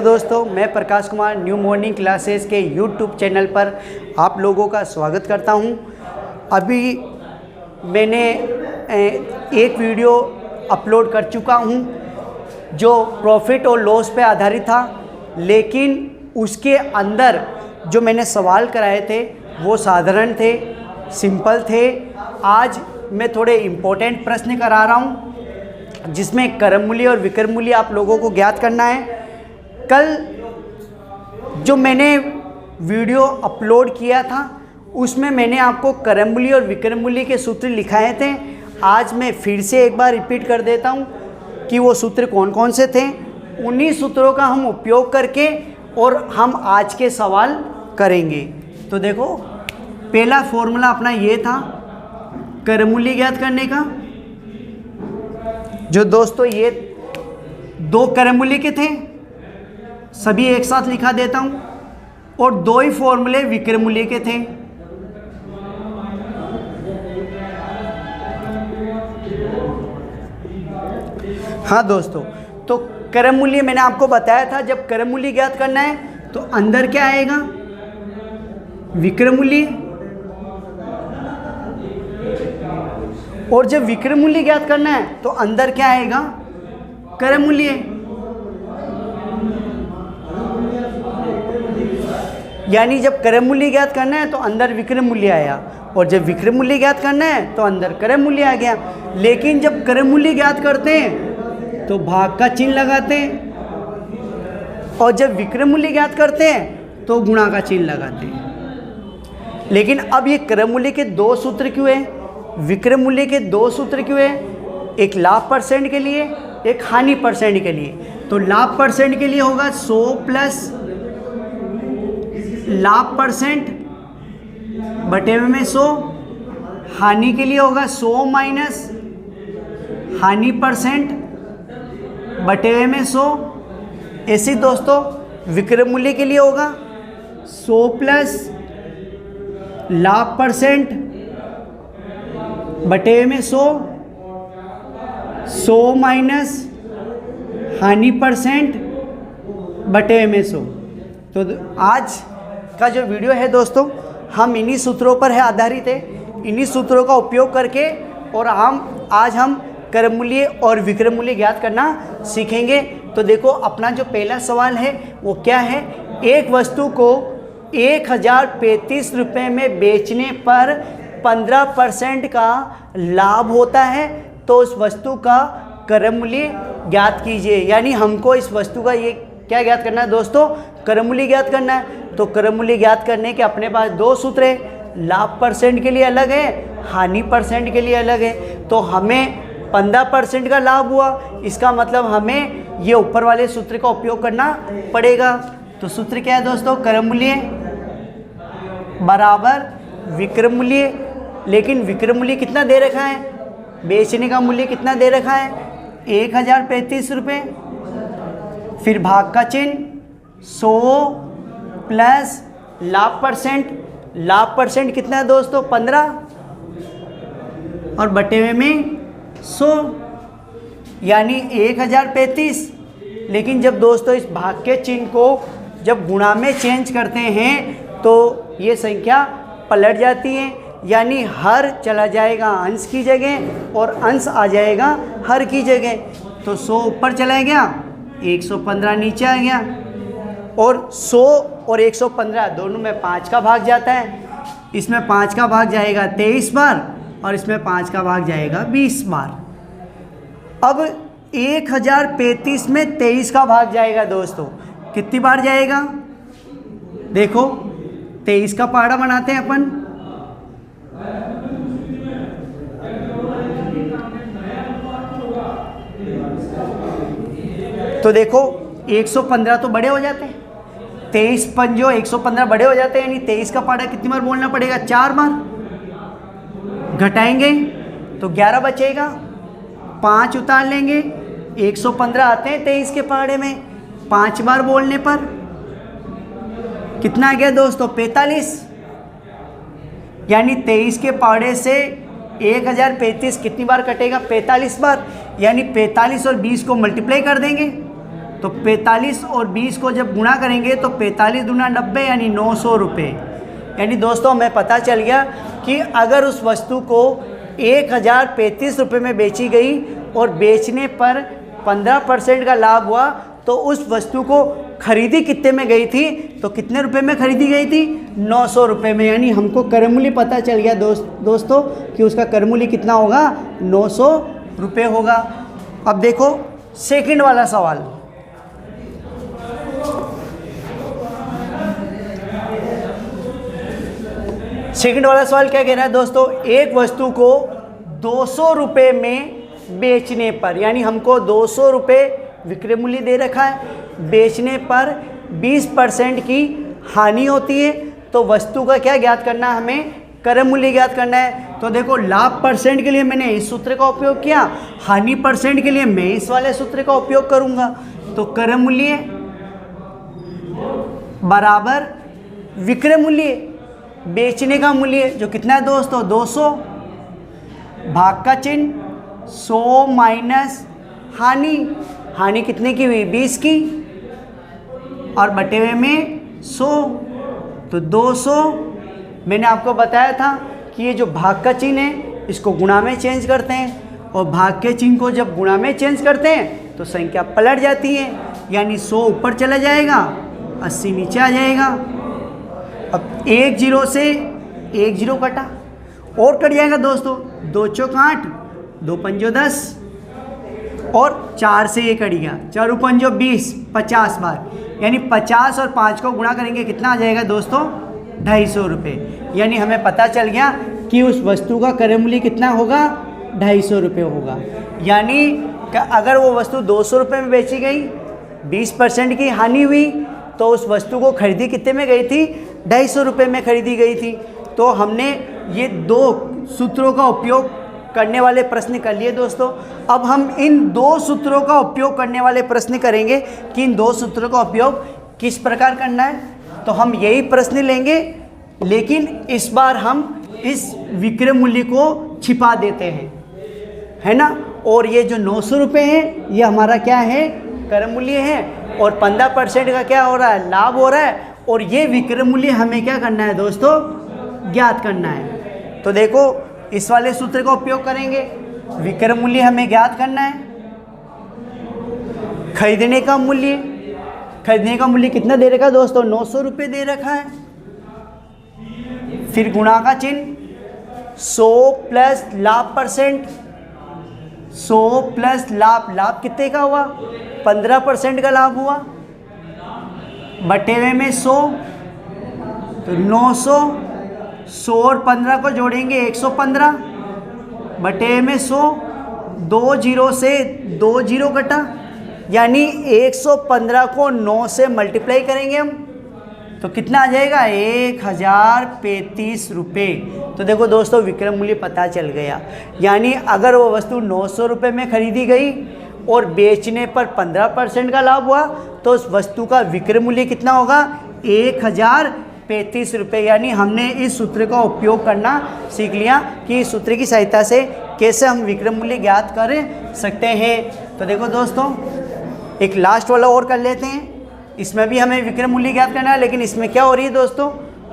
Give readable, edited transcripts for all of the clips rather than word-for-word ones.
दोस्तों, मैं Prakash Kumar new morning classes के यूट्यूब चैनल पर आप लोगों का स्वागत करता हूं। अभी मैंने एक वीडियो अपलोड कर चुका हूं जो प्रॉफिट और लॉस पे आधारित था, लेकिन उसके अंदर जो मैंने सवाल कराए थे वो साधारण थे, सिंपल थे। आज मैं थोड़े इम्पोर्टेंट प्रश्न करा रहा हूं जिसमें क्रम मूल्य और विक्रम मूल्य आप लोगों को ज्ञात करना है। कल जो मैंने वीडियो अपलोड किया था उसमें मैंने आपको क्रम मूल्य और विक्रम मूल्य के सूत्र लिखाए थे। आज मैं फिर से एक बार रिपीट कर देता हूं कि वो सूत्र कौन कौन से थे। उन्हीं सूत्रों का हम उपयोग करके और हम आज के सवाल करेंगे। तो देखो, पहला फॉर्मूला अपना ये था क्रम मूल्य ज्ञात करने का। जो दोस्तों ये दो क्रम मूल्य के थे, सभी एक साथ लिखा देता हूं, और दो ही फॉर्मूले विक्रम मूल्य के थे। हाँ दोस्तों, तो क्रम मूल्य मैंने आपको बताया था, जब क्रम मूल्य ज्ञात करना है तो अंदर क्या आएगा, विक्रम मूल्य, और जब विक्रम मूल्य ज्ञात करना है तो अंदर क्या आएगा, क्रम मूल्य। यानी जब क्रम मूल्य ज्ञात करना है तो अंदर विक्रम मूल्य आया, और जब विक्रम मूल्य ज्ञात करना है तो अंदर क्रम मूल्य आ गया। लेकिन जब क्रम मूल्य ज्ञात करते हैं तो भाग का चिन्ह लगाते हैं, और जब विक्रम मूल्य ज्ञात करते हैं तो गुणा का चिन्ह लगाते हैं। लेकिन अब ये क्रम मूल्य के दो सूत्र क्यों है, विक्रम मूल्य के दो सूत्र क्यों है, एक लाभ परसेंट के लिए, एक हानि परसेंट के लिए। तो लाभ परसेंट के लिए होगा 100 प्लस लाभ परसेंट बटे में 100। हानि के लिए होगा 100 माइनस हानि परसेंट बटे में 100। ऐसे दोस्तों विक्रम मूल्य के लिए होगा 100 प्लस लाभ परसेंट बटे में 100, 100 माइनस हानि परसेंट बटे में 100। तो आज का जो वीडियो है दोस्तों, हम इन्हीं सूत्रों पर है आधारित है। इन्हीं सूत्रों का उपयोग करके और आज हम क्रम मूल्य और विक्रम मूल्य ज्ञात करना सीखेंगे। तो देखो, अपना जो पहला सवाल है वो क्या है, एक वस्तु को 1035 रुपये में बेचने पर 15% का लाभ होता है, तो उस वस्तु का क्रम मूल्य ज्ञात कीजिए। यानी हमको इस वस्तु का ये क्या ज्ञात करना है दोस्तों, क्रम मूल्य ज्ञात करना है। तो क्रम मूल्य ज्ञात करने के अपने पास दो सूत्र है, लाभ परसेंट के लिए अलग है, हानि परसेंट के लिए अलग है। तो हमें 15% का लाभ हुआ, इसका मतलब हमें ये ऊपर वाले सूत्र का उपयोग करना पड़ेगा। तो सूत्र क्या है दोस्तों, क्रम मूल्य बराबर विक्रम मूल्य। लेकिन विक्रम मूल्य कितना दे रखा है, बेचने का मूल्य कितना दे रखा है, 1035 रुपये। फिर भाग का चिन्ह 100 प्लस लाभ परसेंट। लाभ परसेंट कितना है दोस्तों, 15, और बटे में 100, यानी 1035। लेकिन जब दोस्तों इस भाग के चिन्ह को जब गुणा में चेंज करते हैं तो ये संख्या पलट जाती है, यानी हर चला जाएगा अंश की जगह और अंश आ जाएगा हर की जगह। तो 100 ऊपर चला गया, 115 नीचे आ गया, और 100 और 115 दोनों में 5 का भाग जाता है। इसमें 5 का भाग जाएगा 23 बार, और इसमें 5 का भाग जाएगा 20 बार। अब 1035 में 23 का भाग जाएगा दोस्तों, कितनी बार जाएगा, देखो 23 का पहाड़ा बनाते हैं अपन। तो देखो 115 तो बड़े हो जाते हैं, 23 पंजो 115 बड़े हो जाते हैं, यानी 23 का पहाड़ा कितनी बार बोलना पड़ेगा, 4 बार। घटाएंगे तो 11 बचेगा, 5 उतार लेंगे, 115 आते हैं 23 के पहाड़े में, 5 बार बोलने पर कितना आ गया दोस्तों, 45। यानी 23 के पहाड़े से 1035 कितनी बार कटेगा, 45 बार। यानी 45 और 20 को मल्टीप्लाई कर देंगे तो 45 और 20 को जब गुणा करेंगे तो 45 दूना 90 यानी 900 रुपये। यानी दोस्तों हमें पता चल गया कि अगर उस वस्तु को 1035 रुपये में बेची गई और बेचने पर 15% का लाभ हुआ तो उस वस्तु को खरीदी कितने में गई थी, तो कितने रुपए में खरीदी गई थी, 900 रुपये में। यानी हमको कर मूल्य पता चल गया दोस्तों कि उसका कर मूल्य कितना होगा, 900 रुपये होगा। अब देखो सेकंड वाला सवाल। सेकंड वाला सवाल क्या कह रहा है दोस्तों, एक वस्तु को 200 रुपये में बेचने पर, यानी हमको 200 रुपये विक्रय मूल्य दे रखा है, बेचने पर 20% की हानि होती है, तो वस्तु का क्या ज्ञात करना है, हमें कर मूल्य ज्ञात करना है। तो देखो लाभ परसेंट के लिए मैंने इस सूत्र का उपयोग किया, हानि परसेंट के लिए मैं इस वाले सूत्र का उपयोग करूंगा। तो कर मूल्य बराबर विक्रय मूल्य, बेचने का मूल्य जो कितना है दोस्तों 200, भाग का चिन्ह 100 माइनस हानि, हानि कितने की हुई 20 की, और बटे हुए में 100, तो 200। मैंने आपको बताया था कि ये जो भाग का चिन्ह है इसको गुणा में चेंज करते हैं, और भाग के चिन्ह को जब गुणा में चेंज करते हैं तो संख्या पलट जाती है, यानी 100 ऊपर चला जाएगा, 80 नीचे आ जाएगा। अब 1 0 से 1 0 कटा और कट जाएगा दोस्तों, 2 चौक 8, 2 पंजो 10 और 4 से ये कट गया, 4 पंजो 20, 50 बार, यानी 50 और 5 को गुणा करेंगे कितना आ जाएगा दोस्तों 250 रुपये। यानी हमें पता चल गया कि उस वस्तु का क्रय मूल्य कितना होगा, 250 रुपये होगा। यानी अगर वो वस्तु 200 रुपये में बेची गई, 20% की हानि हुई, तो उस वस्तु को खरीदी कितने में गई थी, 250 रुपये में खरीदी गई थी। तो हमने ये दो सूत्रों का उपयोग करने वाले प्रश्न कर लिए दोस्तों। अब हम इन दो सूत्रों का उपयोग करने वाले प्रश्न करेंगे कि इन दो सूत्रों का उपयोग किस प्रकार करना है। तो हम यही प्रश्न लेंगे, लेकिन इस बार हम इस विक्रय मूल्य को छिपा देते हैं, है ना। और ये जो 900 रुपये है ये हमारा क्या है, कर मूल्य है, और 15% का क्या हो रहा है, लाभ हो रहा है। और ये विक्रय मूल्य हमें क्या करना है दोस्तों, ज्ञात करना है। तो देखो इस वाले सूत्र का उपयोग करेंगे, विक्रय मूल्य हमें ज्ञात करना है। खरीदने का मूल्य, खरीदने का मूल्य कितना दे रखा है दोस्तों, 900 रुपये दे रखा है। फिर गुणा का चिन्ह, 100 प्लस लाभ परसेंट, 100 प्लस लाभ, लाभ कितने का हुआ, 15% का लाभ हुआ, बटे हुए में 100, तो 900, 100 और 15 को जोड़ेंगे 115, बटे में 100, 2 0 से 2 0 कटा, यानी 115 को 9 से मल्टीप्लाई करेंगे हम, तो कितना आ जाएगा 1035 रुपये। तो देखो दोस्तों विक्रय मूल्य पता चल गया। यानी अगर वो वस्तु 900 रुपये में खरीदी गई और बेचने पर 15% का लाभ हुआ, तो उस वस्तु का विक्रय मूल्य कितना होगा, 1035 रुपये। यानी हमने इस सूत्र का उपयोग करना सीख लिया कि इस सूत्र की सहायता से कैसे हम विक्रय मूल्य ज्ञात कर सकते हैं। तो देखो दोस्तों एक लास्ट वाला और कर लेते हैं, इसमें भी हमें विक्रय मूल्य ज्ञात करना है, लेकिन इसमें क्या हो रही है दोस्तों,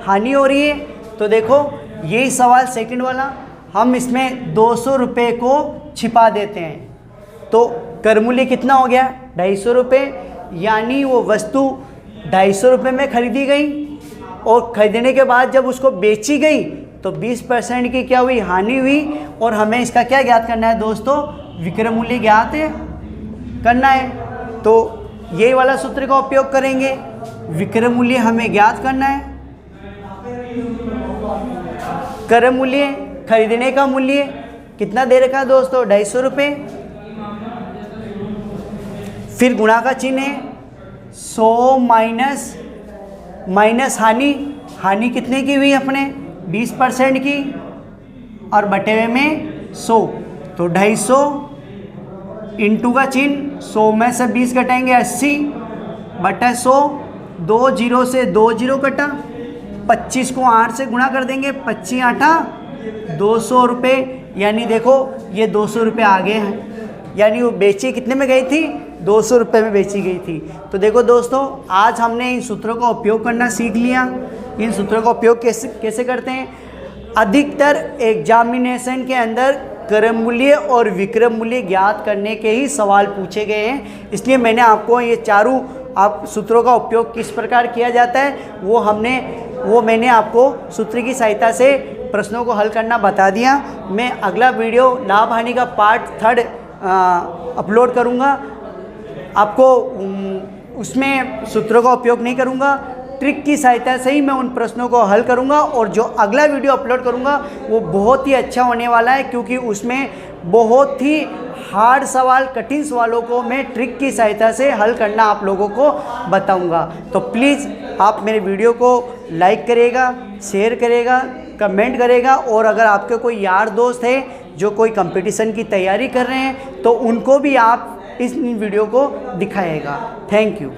हानि हो रही है। तो देखो यही सवाल सेकंड वाला, हम इसमें 200 रुपये को छिपा देते हैं, तो कर मूल्य कितना हो गया, 250 रुपये। यानी वो वस्तु 250 रुपये में खरीदी गई और खरीदने के बाद जब उसको बेची गई तो 20% की क्या हुई, हानि हुई। और हमें इसका क्या ज्ञात करना है दोस्तों, विक्रय मूल्य ज्ञात करना है। तो यही वाला सूत्र का उपयोग करेंगे, विक्रय मूल्य हमें ज्ञात करना है। कर मूल्य, खरीदने का मूल्य कितना दे रखा है दोस्तों, 250 रुपये। फिर गुणा का चिन्ह है, 100 माइनस हानि, हानि कितने की हुई अपने, 20% की, और बटे हुए में 100, तो 250 इंटू का चिन्ह, 100 में से 20 घटाएंगे 80, बटा 100, 2 0 से 2 0 कटा, 25 को 8 से गुणा कर देंगे, 25 8 200 रुपये। यानी देखो ये 200 रुपये आगे हैं, यानी वो बेची कितने में गई थी, 200 रुपये में बेची गई थी। तो देखो दोस्तों, आज हमने इन सूत्रों का उपयोग करना सीख लिया। इन सूत्रों का उपयोग कैसे करते हैं। अधिकतर एग्जामिनेशन के अंदर क्रम मूल्य और विक्रम मूल्य ज्ञात करने के ही सवाल पूछे गए हैं, इसलिए मैंने आपको ये चारों सूत्रों का उपयोग किस प्रकार किया जाता है वो मैंने आपको सूत्र की सहायता से प्रश्नों को हल करना बता दिया। मैं अगला वीडियो लाभ हानि का पार्ट 3 अपलोड करूँगा। आपको उसमें सूत्रों का उपयोग नहीं करूँगा, ट्रिक की सहायता से ही मैं उन प्रश्नों को हल करूँगा। और जो अगला वीडियो अपलोड करूँगा वो बहुत ही अच्छा होने वाला है, क्योंकि उसमें बहुत ही हार्ड सवाल, कठिन सवालों को मैं ट्रिक की सहायता से हल करना आप लोगों को बताऊँगा। तो प्लीज़ आप मेरे वीडियो को लाइक करेगा, शेयर करेगा, कमेंट करेगा, और अगर आपके कोई यार दोस्त है जो कोई कंपटीशन की तैयारी कर रहे हैं तो उनको भी आप इस वीडियो को दिखाएगा। Thank you.